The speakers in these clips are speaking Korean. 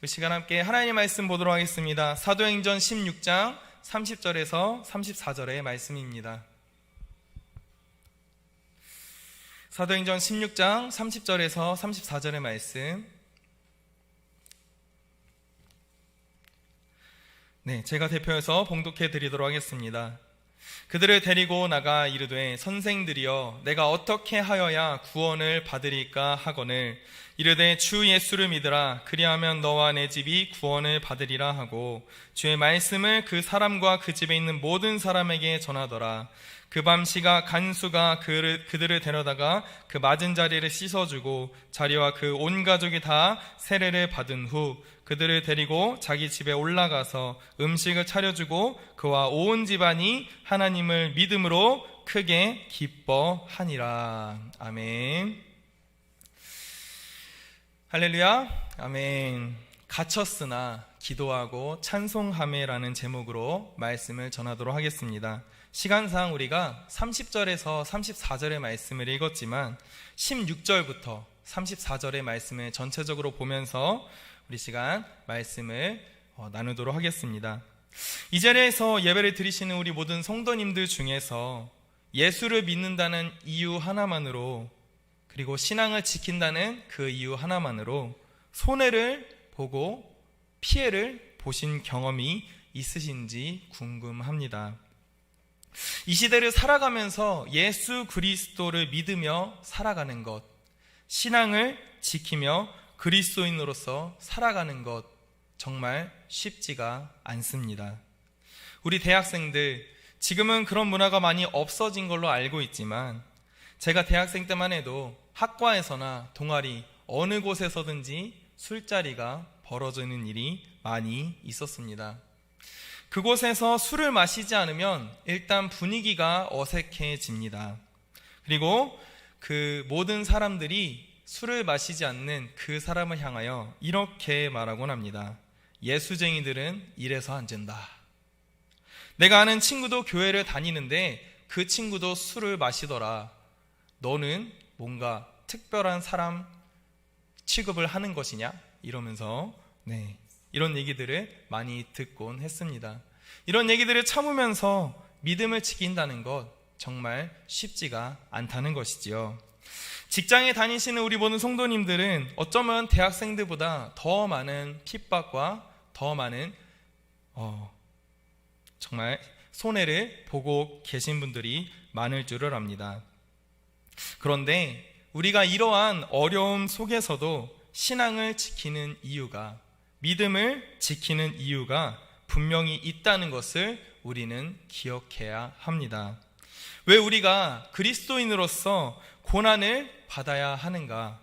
이 시간 함께 하나님의 말씀 보도록 하겠습니다. 사도행전 16장 30절에서 34절의 말씀입니다. 사도행전 16장 30절에서 34절의 말씀. 제가 대표해서 봉독해 드리도록 하겠습니다. 그들을 데리고 나가 이르되 선생들이여 내가 어떻게 하여야 구원을 받으리까 하거늘 이르되 주 예수를 믿으라 그리하면 너와 내 집이 구원을 받으리라 하고 주의 말씀을 그 사람과 그 집에 있는 모든 사람에게 전하더라. 그 밤 시각 간수가 그들을 데려다가 그 맞은 자리를 씻어주고 자리와 그 온 가족이 다 세례를 받은 후 그들을 데리고 자기 집에 올라가서 음식을 차려주고 그와 온 집안이 하나님을 믿음으로 크게 기뻐하니라. 아멘. 할렐루야. 아멘. 갇혔으나 기도하고 찬송하매라는 제목으로 말씀을 전하도록 하겠습니다. 시간상 우리가 30절에서 34절의 말씀을 읽었지만 16절부터 34절의 말씀을 전체적으로 보면서 우리 시간 말씀을 나누도록 하겠습니다. 이 자리에서 예배를 드리시는 우리 모든 성도님들 중에서 예수를 믿는다는 이유 하나만으로, 그리고 신앙을 지킨다는 그 이유 하나만으로 손해를 보고 피해를 보신 경험이 있으신지 궁금합니다. 이 시대를 살아가면서 예수 그리스도를 믿으며 살아가는 것, 신앙을 지키며 그리스도인으로서 살아가는 것 정말 쉽지가 않습니다. 우리 대학생들, 지금은 그런 문화가 많이 없어진 걸로 알고 있지만 제가 대학생 때만 해도 학과에서나 동아리 어느 곳에서든지 술자리가 벌어지는 일이 많이 있었습니다. 그곳에서 술을 마시지 않으면 일단 분위기가 어색해집니다. 그리고 그 모든 사람들이 술을 마시지 않는 그 사람을 향하여 이렇게 말하곤 합니다. 예수쟁이들은 이래서 안 된다. 내가 아는 친구도 교회를 다니는데 그 친구도 술을 마시더라. 너는 뭔가 특별한 사람 취급을 하는 것이냐? 이러면서 이런 얘기들을 많이 듣곤 했습니다. 이런 얘기들을 참으면서 믿음을 지킨다는 것 정말 쉽지가 않다는 것이지요. 직장에 다니시는 우리 모든 성도님들은 어쩌면 대학생들보다 더 많은 핍박과 더 많은 정말 손해를 보고 계신 분들이 많을 줄을 압니다. 그런데 우리가 이러한 어려움 속에서도 신앙을 지키는 이유가, 믿음을 지키는 이유가 분명히 있다는 것을 우리는 기억해야 합니다. 왜 우리가 그리스도인으로서 고난을 받아야 하는가?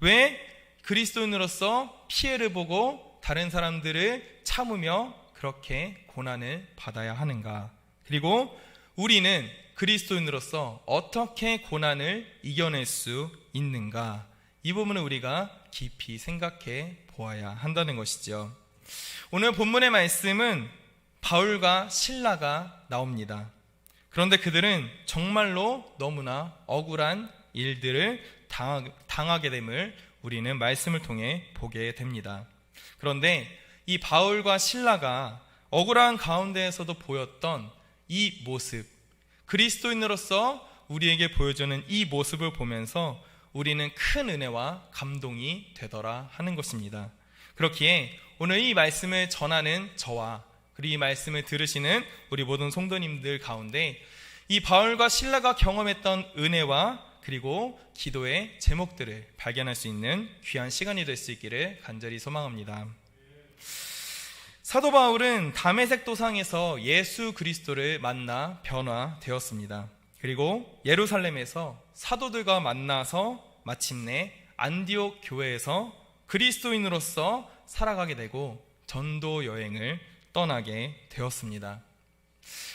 왜 그리스도인으로서 피해를 보고 다른 사람들을 참으며 그렇게 고난을 받아야 하는가? 그리고 우리는 그리스도인으로서 어떻게 고난을 이겨낼 수 있는가? 이 부분을 우리가 깊이 생각해 보아야 한다는 것이죠. 오늘 본문의 말씀은 바울과 실라가 나옵니다. 그런데 그들은 정말로 너무나 억울한 일들을 당하게 됨을 우리는 말씀을 통해 보게 됩니다. 그런데 이 바울과 실라가 억울한 가운데에서도 보였던 이 모습, 그리스도인으로서 우리에게 보여주는 이 모습을 보면서 우리는 큰 은혜와 감동이 되더라 하는 것입니다. 그렇기에 오늘 이 말씀을 전하는 저와 그리고 이 말씀을 들으시는 우리 모든 성도님들 가운데 이 바울과 실라가 경험했던 은혜와 그리고 기도의 제목들을 발견할 수 있는 귀한 시간이 될 수 있기를 간절히 소망합니다. 사도 바울은 다메섹 도상에서 예수 그리스도를 만나 변화되었습니다. 그리고 예루살렘에서 사도들과 만나서 마침내 안디옥 교회에서 그리스도인으로서 살아가게 되고 전도 여행을 떠나게 되었습니다.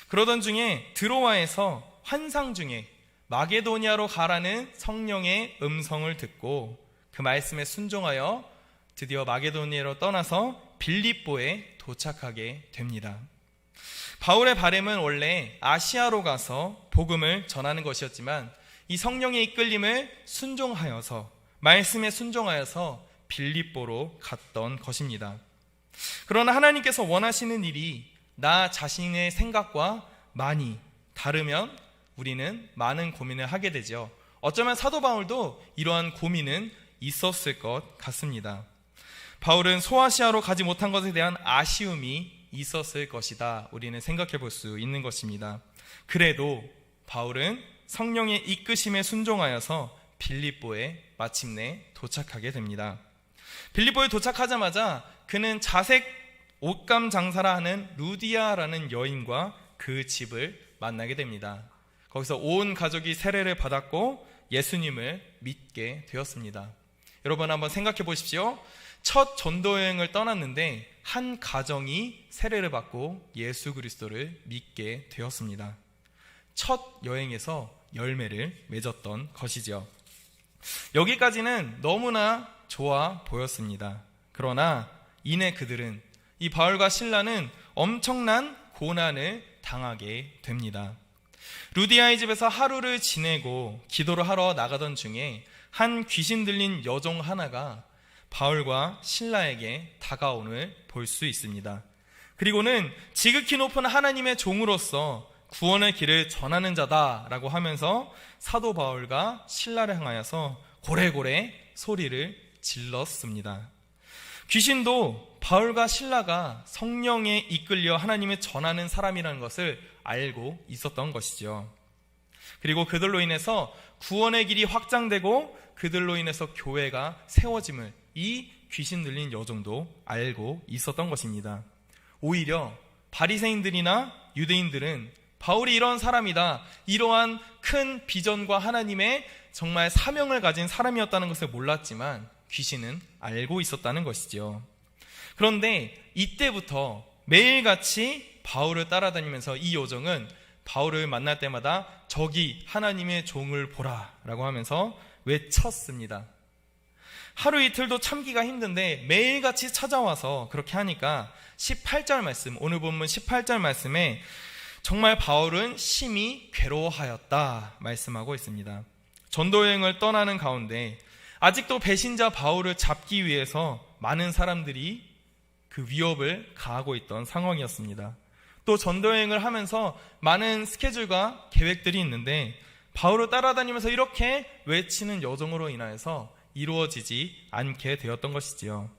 그러던 중에 드로아에서 환상 중에 마게도니아로 가라는 성령의 음성을 듣고 그 말씀에 순종하여 드디어 마게도니아로 떠나서 빌립보에 도착하게 됩니다. 바울의 바람은 원래 아시아로 가서 복음을 전하는 것이었지만 이 성령의 이끌림을 순종하여서, 말씀에 순종하여서 빌립보로 갔던 것입니다. 그러나 하나님께서 원하시는 일이 나 자신의 생각과 많이 다르면 우리는 많은 고민을 하게 되죠. 어쩌면 사도 바울도 이러한 고민은 있었을 것 같습니다. 바울은 소아시아로 가지 못한 것에 대한 아쉬움이 있었을 것이다. 우리는 생각해 볼 수 있는 것입니다. 그래도 바울은 성령의 이끄심에 순종하여서 빌립보에 마침내 도착하게 됩니다. 빌립보에 도착하자마자 그는 자색 옷감 장사라 하는 루디아라는 여인과 그 집을 만나게 됩니다. 거기서 온 가족이 세례를 받았고 예수님을 믿게 되었습니다. 여러분 한번 생각해 보십시오. 첫 전도 여행을 떠났는데 한 가정이 세례를 받고 예수 그리스도를 믿게 되었습니다. 첫 여행에서 열매를 맺었던 것이죠. 여기까지는 너무나 좋아 보였습니다. 그러나 이내 그들은, 이 바울과 실라는 엄청난 고난을 당하게 됩니다. 루디아의 집에서 하루를 지내고 기도를 하러 나가던 중에 한 귀신 들린 여종 하나가 바울과 실라에게 다가옴을 볼 수 있습니다. 그리고는 지극히 높은 하나님의 종으로서 구원의 길을 전하는 자다라고 하면서 사도 바울과 실라를 향하여서 고래고래 소리를 질렀습니다. 귀신도 바울과 실라가 성령에 이끌려 하나님을 전하는 사람이라는 것을 알고 있었던 것이죠. 그리고 그들로 인해서 구원의 길이 확장되고 그들로 인해서 교회가 세워짐을 이 귀신 들린 여종도 알고 있었던 것입니다. 오히려 바리새인들이나 유대인들은 바울이 이런 사람이다, 이러한 큰 비전과 하나님의 정말 사명을 가진 사람이었다는 것을 몰랐지만 귀신은 알고 있었다는 것이죠. 그런데 이때부터 매일같이 바울을 따라다니면서 이 여종은 바울을 만날 때마다 저기 하나님의 종을 보라 라고 하면서 외쳤습니다. 하루 이틀도 참기가 힘든데 매일같이 찾아와서 그렇게 하니까 18절 말씀, 오늘 본문 18절 말씀에 정말 바울은 심히 괴로워하였다 말씀하고 있습니다. 전도여행을 떠나는 가운데 아직도 배신자 바울을 잡기 위해서 많은 사람들이 그 위협을 가하고 있던 상황이었습니다. 또 전도여행을 하면서 많은 스케줄과 계획들이 있는데 바울을 따라다니면서 이렇게 외치는 여정으로 인하여서 이루어지지 않게 되었던 것이지요.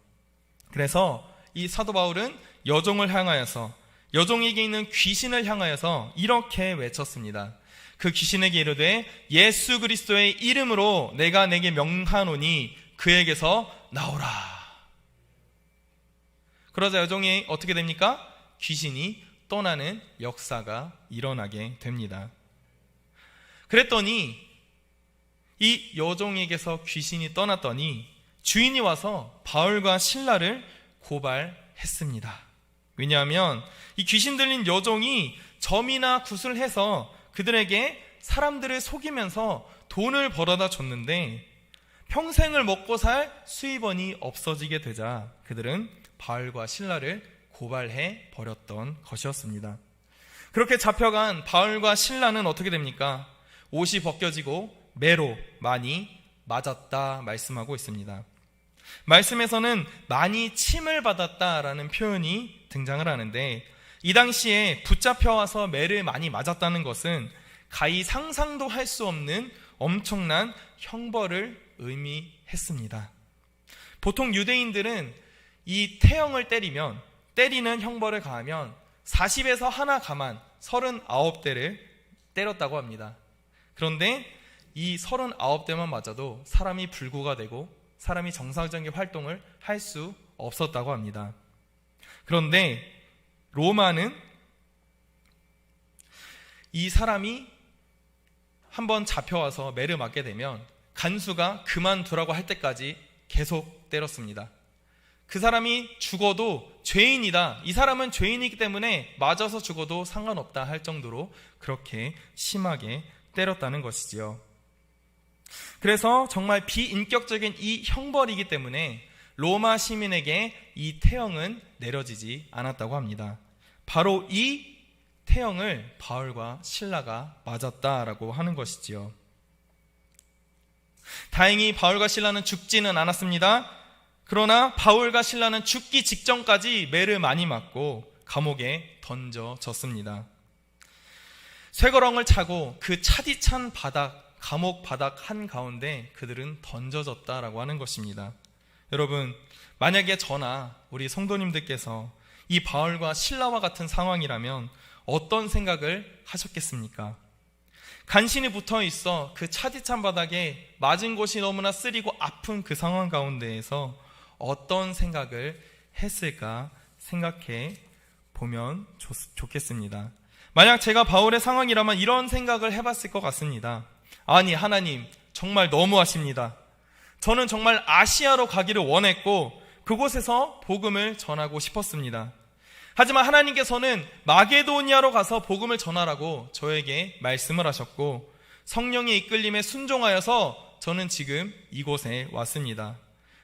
그래서 이 사도 바울은 여종을 향하여서, 여종에게 있는 귀신을 향하여서 이렇게 외쳤습니다. 그 귀신에게 이르되 예수 그리스도의 이름으로 내가 내게 명하노니 그에게서 나오라. 그러자 여종이 어떻게 됩니까? 귀신이 떠나는 역사가 일어나게 됩니다. 그랬더니 이 여종에게서 귀신이 떠났더니 주인이 와서 바울과 실라를 고발했습니다. 왜냐하면 이 귀신 들린 여종이 점이나 굿을 해서 그들에게 사람들을 속이면서 돈을 벌어다 줬는데 평생을 먹고 살 수입원이 없어지게 되자 그들은 바울과 실라를 고발해 버렸던 것이었습니다. 그렇게 잡혀간 바울과 실라는 어떻게 됩니까? 옷이 벗겨지고 매로 많이 맞았다 말씀하고 있습니다. 말씀에서는 많이 침을 받았다라는 표현이 등장을 하는데 이 당시에 붙잡혀와서 매를 많이 맞았다는 것은 가히 상상도 할 수 없는 엄청난 형벌을 의미했습니다. 보통 유대인들은 이 태형을 때리는 형벌을 가하면 40에서 하나 가만 39대를 때렸다고 합니다. 그런데 이 39대만 맞아도 사람이 불구가 되고 사람이 정상적인 활동을 할 수 없었다고 합니다. 그런데 로마는 이 사람이 한번 잡혀와서 매를 맞게 되면 간수가 그만두라고 할 때까지 계속 때렸습니다. 그 사람이 죽어도 죄인이다, 이 사람은 죄인이기 때문에 맞아서 죽어도 상관없다 할 정도로 그렇게 심하게 때렸다는 것이지요. 그래서 정말 비인격적인 이 형벌이기 때문에 로마 시민에게 이 태형은 내려지지 않았다고 합니다. 바로 이 태형을 바울과 실라가 맞았다라고 하는 것이지요. 다행히 바울과 실라는 죽지는 않았습니다. 그러나 바울과 실라는 죽기 직전까지 매를 많이 맞고 감옥에 던져졌습니다. 쇠거렁을 차고 그 차디찬 바닥, 감옥 바닥 한가운데 그들은 던져졌다라고 하는 것입니다. 여러분, 만약에 저나 우리 성도님들께서 이 바울과 실라와 같은 상황이라면 어떤 생각을 하셨겠습니까? 간신히 붙어 있어 그 차디찬 바닥에 맞은 곳이 너무나 쓰리고 아픈 그 상황 가운데에서 어떤 생각을 했을까 생각해 보면 좋겠습니다. 만약 제가 바울의 상황이라면 이런 생각을 해봤을 것 같습니다. 아니, 하나님, 정말 너무하십니다. 저는 정말 아시아로 가기를 원했고 그곳에서 복음을 전하고 싶었습니다. 하지만 하나님께서는 마게도니아로 가서 복음을 전하라고 저에게 말씀을 하셨고 성령의 이끌림에 순종하여서 저는 지금 이곳에 왔습니다.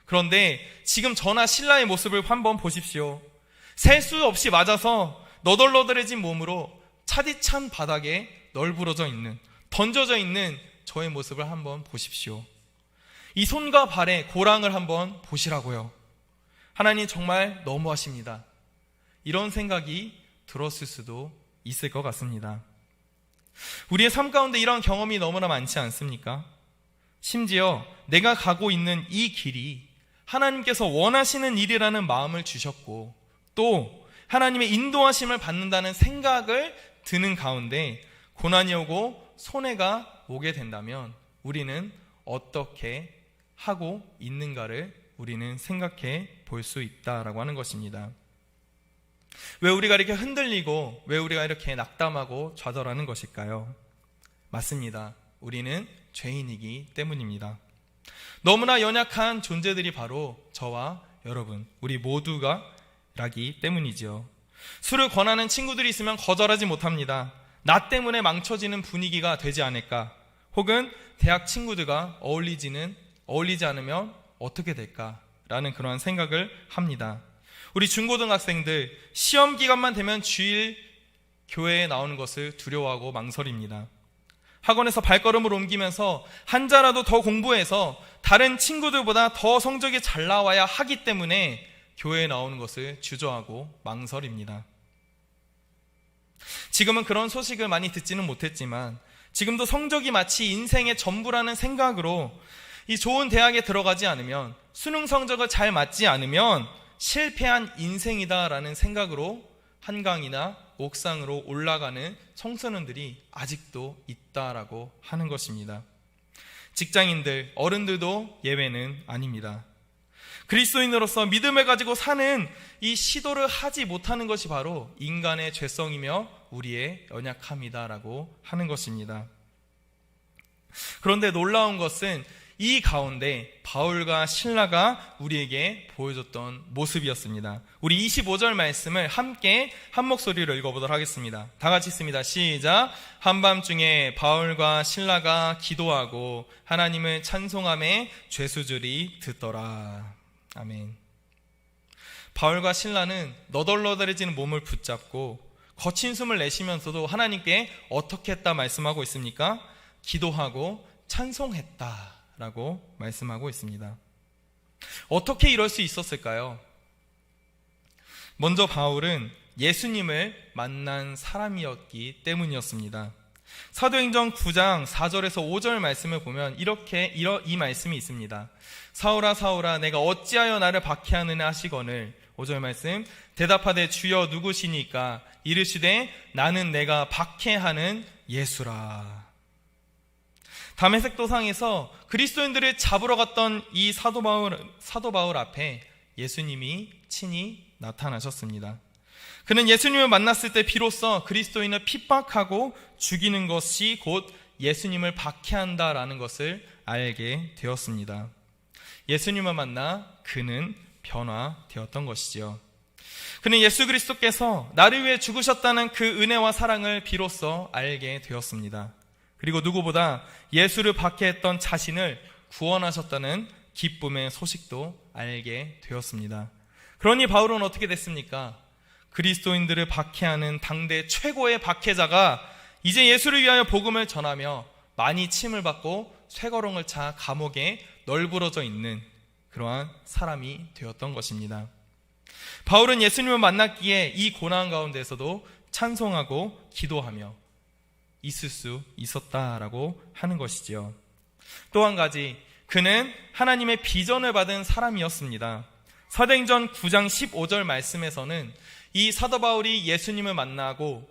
그런데 지금 저나 신라의 모습을 한번 보십시오. 셀 수 없이 맞아서 너덜너덜해진 몸으로 차디찬 바닥에 널브러져 있는, 던져져 있는 저의 모습을 한번 보십시오. 이 손과 발의 고랑을 한번 보시라고요. 하나님 정말 너무하십니다. 이런 생각이 들었을 수도 있을 것 같습니다. 우리의 삶 가운데 이런 경험이 너무나 많지 않습니까? 심지어 내가 가고 있는 이 길이 하나님께서 원하시는 일이라는 마음을 주셨고 또 하나님의 인도하심을 받는다는 생각을 드는 가운데 고난이 오고 손해가 오게 된다면 우리는 어떻게 하고 있는가를 우리는 생각해 볼 수 있다라고 하는 것입니다. 왜 우리가 이렇게 흔들리고 왜 우리가 이렇게 낙담하고 좌절하는 것일까요? 맞습니다. 우리는 죄인이기 때문입니다. 너무나 연약한 존재들이 바로 저와 여러분, 우리 모두가 라기 때문이지요. 술을 권하는 친구들이 있으면 거절하지 못합니다. 나 때문에 망쳐지는 분위기가 되지 않을까? 혹은 대학 친구들과 어울리지 않으면 어떻게 될까? 라는 그러한 생각을 합니다. 우리 중고등학생들 시험 기간만 되면 주일 교회에 나오는 것을 두려워하고 망설입니다. 학원에서 발걸음을 옮기면서 한자라도 더 공부해서 다른 친구들보다 더 성적이 잘 나와야 하기 때문에 교회에 나오는 것을 주저하고 망설입니다. 지금은 그런 소식을 많이 듣지는 못했지만 지금도 성적이 마치 인생의 전부라는 생각으로 이 좋은 대학에 들어가지 않으면, 수능 성적을 잘 맞지 않으면 실패한 인생이다라는 생각으로 한강이나 옥상으로 올라가는 청소년들이 아직도 있다라고 하는 것입니다. 직장인들, 어른들도 예외는 아닙니다. 그리스도인으로서 믿음을 가지고 사는 이 시도를 하지 못하는 것이 바로 인간의 죄성이며 우리의 연약함이다라고 하는 것입니다. 그런데 놀라운 것은 이 가운데 바울과 실라가 우리에게 보여줬던 모습이었습니다. 우리 25절 말씀을 함께 한 목소리로 읽어보도록 하겠습니다. 다 같이 읽습니다. 시작. 한밤중에 바울과 실라가 기도하고 하나님을 찬송하며 죄수들이 듣더라. 아멘. 바울과 실라는 너덜너덜해지는 몸을 붙잡고 거친 숨을 내쉬면서도 하나님께 어떻게 했다 말씀하고 있습니까? 기도하고 찬송했다 라고 말씀하고 있습니다. 어떻게 이럴 수 있었을까요? 먼저 바울은 예수님을 만난 사람이었기 때문이었습니다. 사도행전 9장 4절에서 5절 말씀을 보면 이 말씀이 있습니다. 사울아 사울아 내가 어찌하여 나를 박해하느냐 하시거늘, 5절 말씀, 대답하되 주여 누구시니까? 이르시되 나는 내가 박해하는 예수라. 다메섹 도상에서 그리스도인들을 잡으러 갔던 이 사도 바울 앞에 예수님이 친히 나타나셨습니다. 그는 예수님을 만났을 때 비로소 그리스도인을 핍박하고 죽이는 것이 곧 예수님을 박해한다라는 것을 알게 되었습니다. 예수님을 만나 그는 변화되었던 것이지요. 그는 예수 그리스도께서 나를 위해 죽으셨다는 그 은혜와 사랑을 비로소 알게 되었습니다. 그리고 누구보다 예수를 박해했던 자신을 구원하셨다는 기쁨의 소식도 알게 되었습니다. 그러니 바울은 어떻게 됐습니까? 그리스도인들을 박해하는 당대 최고의 박해자가 이제 예수를 위하여 복음을 전하며 많이 침을 받고 쇠거렁을 차 감옥에 널브러져 있는 그러한 사람이 되었던 것입니다. 바울은 예수님을 만났기에 이 고난 가운데서도 찬송하고 기도하며 있을 수 있었다라고 하는 것이지요. 또 한 가지, 그는 하나님의 비전을 받은 사람이었습니다. 사도행전 9장 15절 말씀에서는 이 사도 바울이 예수님을 만나고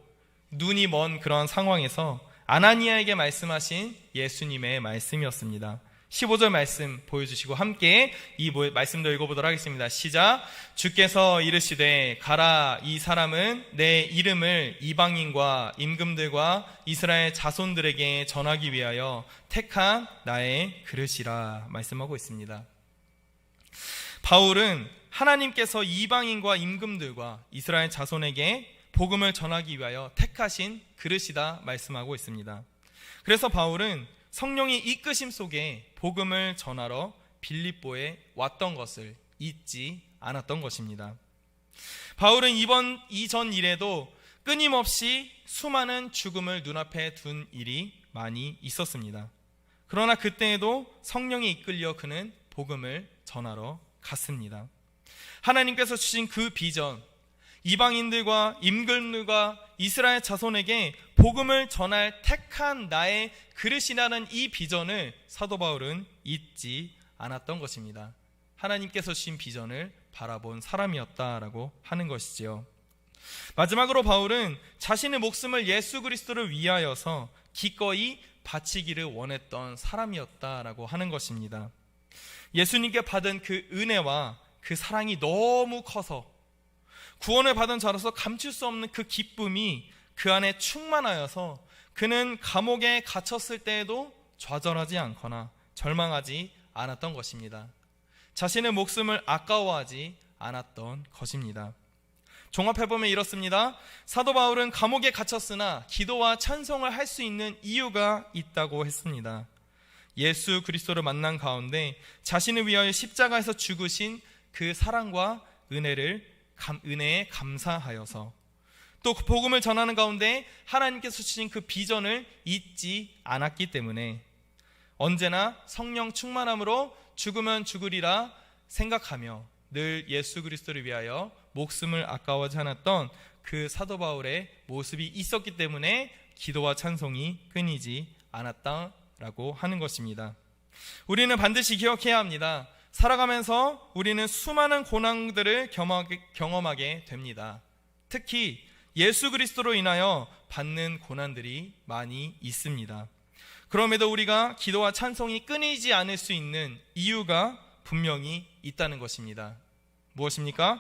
눈이 먼 그런 상황에서 아나니아에게 말씀하신 예수님의 말씀이었습니다. 15절 말씀 보여주시고 함께 이 말씀도 읽어보도록 하겠습니다. 시작. 주께서 이르시되 가라, 이 사람은 내 이름을 이방인과 임금들과 이스라엘 자손들에게 전하기 위하여 택한 나의 그릇이라 말씀하고 있습니다. 바울은 하나님께서 이방인과 임금들과 이스라엘 자손에게 복음을 전하기 위하여 택하신 그릇이다 말씀하고 있습니다. 그래서 바울은 성령의 이끄심 속에 복음을 전하러 빌립보에 왔던 것을 잊지 않았던 것입니다. 바울은 이전 일에도 끊임없이 수많은 죽음을 눈앞에 둔 일이 많이 있었습니다. 그러나 그때에도 성령에 이끌려 그는 복음을 전하러 갔습니다. 하나님께서 주신 그 비전, 이방인들과 임금들과 이스라엘 자손에게 복음을 전할 택한 나의 그릇이라는 이 비전을 사도 바울은 잊지 않았던 것입니다. 하나님께서 주신 비전을 바라본 사람이었다라고 하는 것이지요. 마지막으로 바울은 자신의 목숨을 예수 그리스도를 위하여서 기꺼이 바치기를 원했던 사람이었다라고 하는 것입니다. 예수님께 받은 그 은혜와 그 사랑이 너무 커서 구원을 받은 자로서 감출 수 없는 그 기쁨이 그 안에 충만하여서 그는 감옥에 갇혔을 때에도 좌절하지 않거나 절망하지 않았던 것입니다. 자신의 목숨을 아까워하지 않았던 것입니다. 종합해보면 이렇습니다. 사도 바울은 감옥에 갇혔으나 기도와 찬송을 할 수 있는 이유가 있다고 했습니다. 예수 그리스도를 만난 가운데 자신을 위하여 십자가에서 죽으신 그 사랑과 은혜에 감사하여서 또 그 복음을 전하는 가운데 하나님께서 주신 그 비전을 잊지 않았기 때문에 언제나 성령 충만함으로 죽으면 죽으리라 생각하며 늘 예수 그리스도를 위하여 목숨을 아까워하지 않았던 그 사도 바울의 모습이 있었기 때문에 기도와 찬송이 끊이지 않았다라고 하는 것입니다. 우리는 반드시 기억해야 합니다. 살아가면서 우리는 수많은 고난들을 경험하게 됩니다. 특히 예수 그리스도로 인하여 받는 고난들이 많이 있습니다. 그럼에도 우리가 기도와 찬송이 끊이지 않을 수 있는 이유가 분명히 있다는 것입니다. 무엇입니까?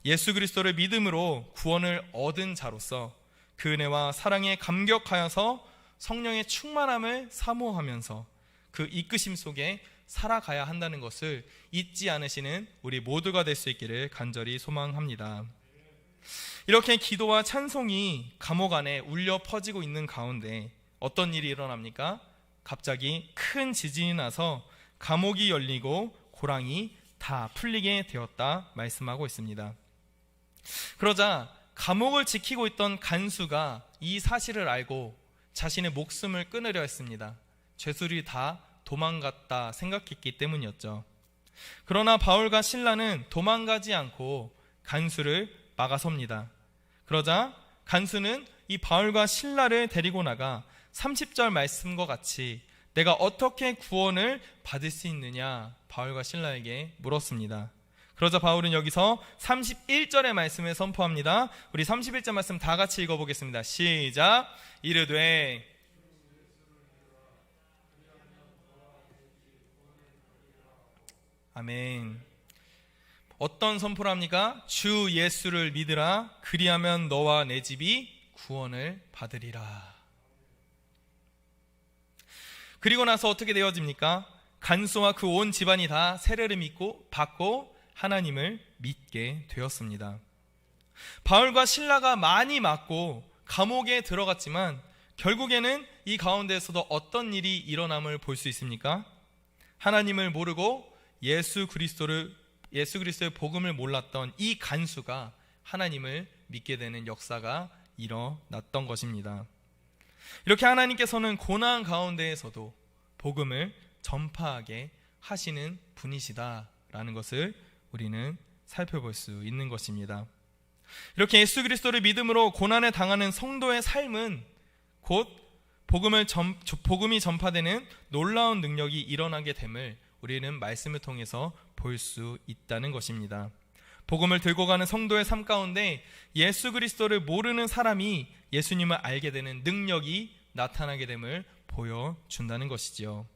예수 그리스도를 믿음으로 구원을 얻은 자로서 그 은혜와 사랑에 감격하여서 성령의 충만함을 사모하면서 그 이끄심 속에 살아가야 한다는 것을 잊지 않으시는 우리 모두가 될 수 있기를 간절히 소망합니다. 이렇게 기도와 찬송이 감옥 안에 울려 퍼지고 있는 가운데 어떤 일이 일어납니까? 갑자기 큰 지진이 나서 감옥이 열리고 고랑이 다 풀리게 되었다 말씀하고 있습니다. 그러자 감옥을 지키고 있던 간수가 이 사실을 알고 자신의 목숨을 끊으려 했습니다. 죄수들이 다 도망갔다 생각했기 때문이었죠. 그러나 바울과 실라는 도망가지 않고 간수를 막아섭니다. 그러자 간수는 이 바울과 실라를 데리고 나가 30절 말씀과 같이 내가 어떻게 구원을 받을 수 있느냐 바울과 실라에게 물었습니다. 그러자 바울은 여기서 31절의 말씀을 선포합니다. 우리 31절 말씀 다 같이 읽어보겠습니다. 시작. 이르되 아멘. 어떤 선포를 합니까? 주 예수를 믿으라. 그리하면 너와 내 집이 구원을 받으리라. 그리고 나서 어떻게 되어집니까? 간수와 그 온 집안이 다 세례를 받고 하나님을 믿게 되었습니다. 바울과 실라가 많이 맞고 감옥에 들어갔지만 결국에는 이 가운데에서도 어떤 일이 일어남을 볼 수 있습니까? 하나님을 모르고 예수 그리스도의 복음을 몰랐던 이 간수가 하나님을 믿게 되는 역사가 일어났던 것입니다. 이렇게 하나님께서는 고난 가운데에서도 복음을 전파하게 하시는 분이시다라고 라는 것을 우리는 살펴볼 수 있는 것입니다. 이렇게 예수 그리스도를 믿음으로 고난을 당하는 성도의 삶은 곧 복음이 전파되는 놀라운 능력이 일어나게 됨을 우리는 말씀을 통해서 볼 수 있다는 것입니다. 복음을 들고 가는 성도의 삶 가운데 예수 그리스도를 모르는 사람이 예수님을 알게 되는 능력이 나타나게 됨을 보여준다는 것이지요.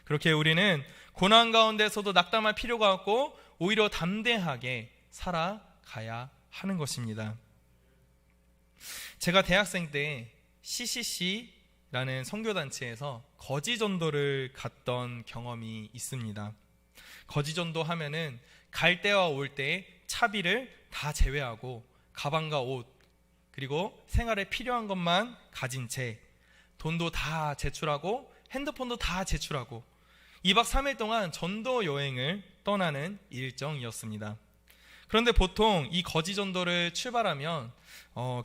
그렇게 우리는 고난 가운데서도 낙담할 필요가 없고 오히려 담대하게 살아가야 하는 것입니다. 제가 대학생 때 CCC라는 선교단체에서 거지전도를 갔던 경험이 있습니다. 거지전도 하면은 갈 때와 올 때의 차비를 다 제외하고 가방과 옷 그리고 생활에 필요한 것만 가진 채 돈도 다 제출하고 핸드폰도 다 제출하고 2박 3일 동안 전도 여행을 떠나는 일정이었습니다. 그런데 보통 이 거지전도를 출발하면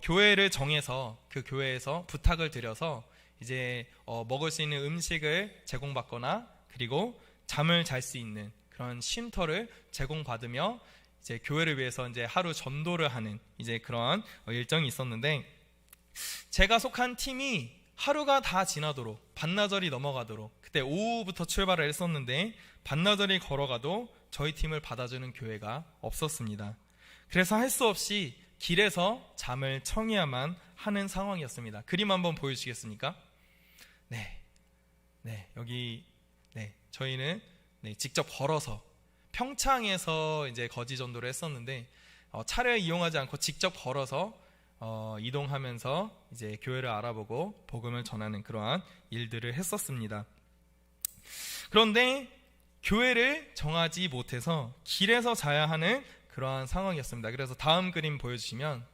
교회를 정해서 그 교회에서 부탁을 드려서 이제 먹을 수 있는 음식을 제공받거나 그리고 잠을 잘 수 있는 그런 쉼터를 제공받으며 이제 교회를 위해서 이제 하루 전도를 하는 이제 그런 일정이 있었는데 제가 속한 팀이 하루가 다 지나도록 반나절이 넘어가도록 그때 오후부터 출발을 했었는데 반나절이 걸어가도 저희 팀을 받아주는 교회가 없었습니다. 그래서 할 수 없이 길에서 잠을 청해야만 하는 상황이었습니다. 그림 한번 보여주시겠습니까? 네, 여기 저희는 직접 걸어서 평창에서 이제 거지 전도를 했었는데 차를 이용하지 않고 직접 걸어서 이동하면서 이제 교회를 알아보고 복음을 전하는 그러한 일들을 했었습니다. 그런데 교회를 정하지 못해서 길에서 자야 하는 그러한 상황이었습니다. 그래서 다음 그림 보여주시면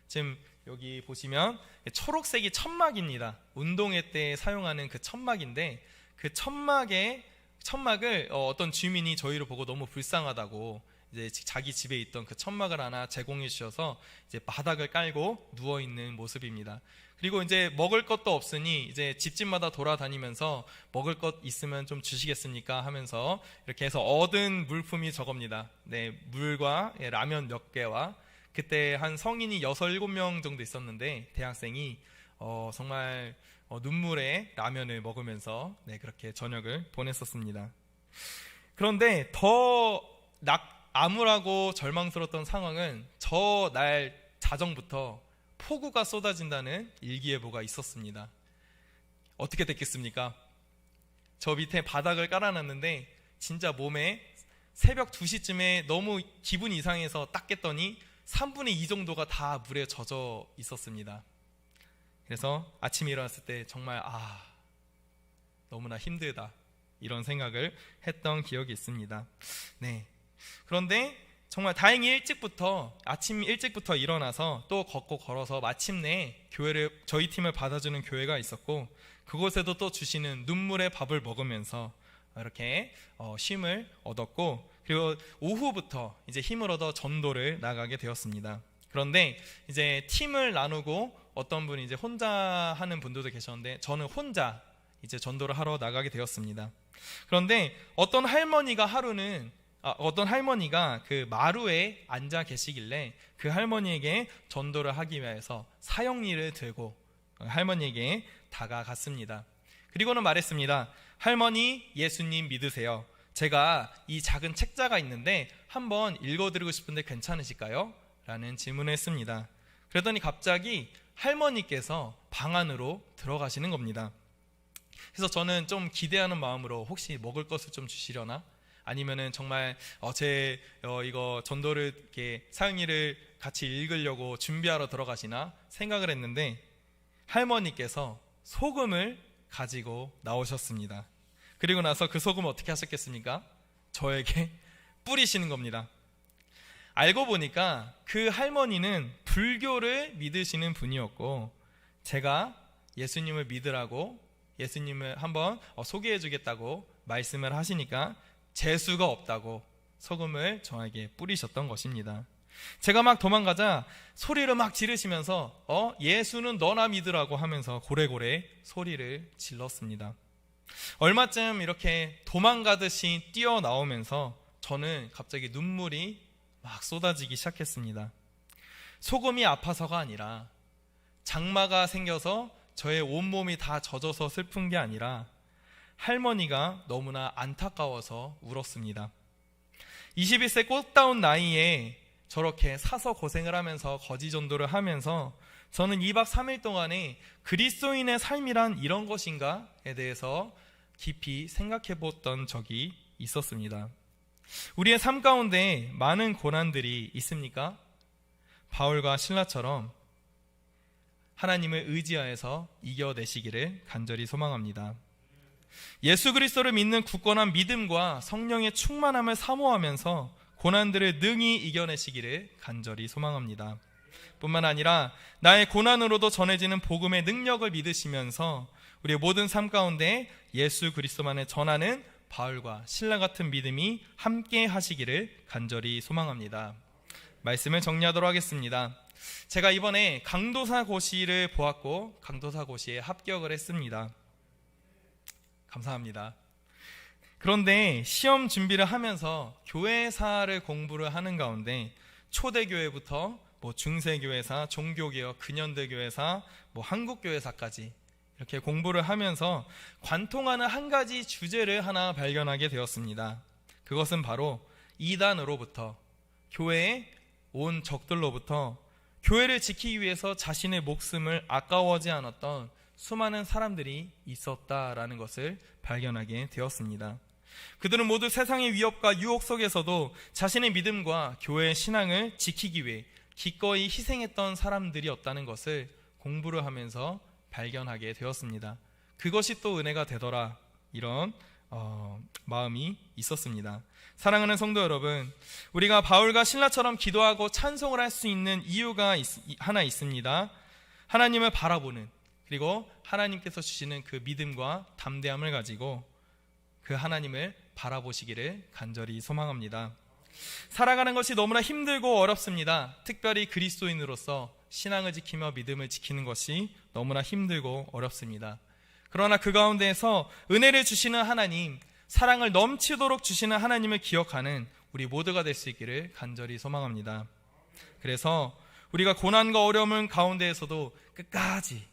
지금 여기 보시면 초록색이 천막입니다. 운동회 때 사용하는 그 천막인데 그 천막을 어떤 주민이 저희를 보고 너무 불쌍하다고 이제 자기 집에 있던 그 천막을 하나 제공해 주셔서 이제 바닥을 깔고 누워 있는 모습입니다. 그리고 이제 먹을 것도 없으니 이제 집집마다 돌아다니면서 먹을 것 있으면 좀 주시겠습니까 하면서 이렇게 해서 얻은 물품이 저겁니다. 물과 라면 몇 개와 그때 한 성인이 6, 7명 정도 있었는데 대학생이 정말 눈물에 라면을 먹으면서 그렇게 저녁을 보냈었습니다. 그런데 더 암울하고 절망스러웠던 상황은 저 날 자정부터 폭우가 쏟아진다는 일기예보가 있었습니다. 어떻게 됐겠습니까? 저 밑에 바닥을 깔아놨는데 진짜 몸에 새벽 2시쯤에 너무 기분이 이상해서 딱 깼더니 3분의 2 정도가 다 물에 젖어 있었습니다. 그래서 아침에 일어났을 때 정말 너무나 힘들다 이런 생각을 했던 기억이 있습니다. 그런데 정말 다행히 아침 일찍부터 일어나서 또 걷고 걸어서 마침내 저희 팀을 받아주는 교회가 있었고 그곳에도 또 주시는 눈물의 밥을 먹으면서 이렇게 쉼을 얻었고 그리고 오후부터 이제 힘을 얻어 전도를 나가게 되었습니다. 그런데 이제 팀을 나누고 어떤 분이 이제 혼자 하는 분들도 계셨는데 저는 혼자 이제 전도를 하러 나가게 되었습니다. 그런데 어떤 할머니가 그 마루에 앉아 계시길래 그 할머니에게 전도를 하기 위해서 사형리를 들고 할머니에게 다가갔습니다. 그리고는 말했습니다. 할머니, 예수님 믿으세요. 제가 이 작은 책자가 있는데 한번 읽어드리고 싶은데 괜찮으실까요? 라는 질문을 했습니다. 그러더니 갑자기 할머니께서 방 안으로 들어가시는 겁니다. 그래서 저는 좀 기대하는 마음으로 혹시 먹을 것을 좀 주시려나? 아니면은 정말 이거 전도를 이렇게 사형리를 같이 읽으려고 준비하러 들어가시나 생각을 했는데 할머니께서 소금을 가지고 나오셨습니다. 그리고 나서 그 소금을 어떻게 하셨겠습니까? 저에게 뿌리시는 겁니다. 알고 보니까 그 할머니는 불교를 믿으시는 분이었고 제가 예수님을 믿으라고 예수님을 한번 소개해 주겠다고 말씀을 하시니까 재수가 없다고 소금을 저에게 뿌리셨던 것입니다. 제가 막 도망가자 소리를 막 지르시면서 예수는 너나 믿으라고 하면서 고래고래 소리를 질렀습니다. 얼마쯤 이렇게 도망가듯이 뛰어나오면서 저는 갑자기 눈물이 막 쏟아지기 시작했습니다. 속음이 아파서가 아니라, 장마가 생겨서 저의 온몸이 다 젖어서 슬픈 게 아니라 할머니가 너무나 안타까워서 울었습니다. 21세 꽃다운 나이에 저렇게 사서 고생을 하면서 거지전도를 하면서 저는 2박 3일 동안에 그리스도인의 삶이란 이런 것인가에 대해서 깊이 생각해 보았던 적이 있었습니다. 우리의 삶 가운데 많은 고난들이 있습니까? 바울과 실라처럼 하나님을 의지하여서 이겨내시기를 간절히 소망합니다. 예수 그리스도를 믿는 굳건한 믿음과 성령의 충만함을 사모하면서 고난들을 능히 이겨내시기를 간절히 소망합니다. 뿐만 아니라 나의 고난으로도 전해지는 복음의 능력을 믿으시면서 우리의 모든 삶 가운데 예수 그리스도만을 전하는 바울과 실라 같은 믿음이 함께 하시기를 간절히 소망합니다. 말씀을 정리하도록 하겠습니다. 제가 이번에 강도사고시를 보았고 강도사고시에 합격을 했습니다. 감사합니다. 그런데 시험 준비를 하면서 교회사를 공부를 하는 가운데 초대교회부터 중세교회사, 종교개혁, 근현대교회사, 한국교회사까지 이렇게 공부를 하면서 관통하는 한 가지 주제를 하나 발견하게 되었습니다. 그것은 바로 이단으로부터, 교회의 온 적들로부터 교회를 지키기 위해서 자신의 목숨을 아까워하지 않았던 수많은 사람들이 있었다라는 것을 발견하게 되었습니다. 그들은 모두 세상의 위협과 유혹 속에서도 자신의 믿음과 교회의 신앙을 지키기 위해 기꺼이 희생했던 사람들이었다는 것을 공부를 하면서 발견하게 되었습니다. 그것이 또 은혜가 되더라, 이런 마음이 있었습니다. 사랑하는 성도 여러분, 우리가 바울과 실라처럼 기도하고 찬송을 할 수 있는 이유가 하나 있습니다. 하나님을 바라보는, 그리고 하나님께서 주시는 그 믿음과 담대함을 가지고 그 하나님을 바라보시기를 간절히 소망합니다. 살아가는 것이 너무나 힘들고 어렵습니다. 특별히 그리스도인으로서 신앙을 지키며 믿음을 지키는 것이 너무나 힘들고 어렵습니다. 그러나 그 가운데에서 은혜를 주시는 하나님, 사랑을 넘치도록 주시는 하나님을 기억하는 우리 모두가 될 수 있기를 간절히 소망합니다. 그래서 우리가 고난과 어려움 가운데에서도 끝까지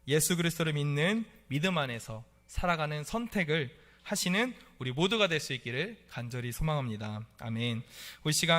예수 그리스도를 믿는 믿음 안에서 살아가는 선택을 하시는 우리 모두가 될 수 있기를 간절히 소망합니다. 아멘. 이 시간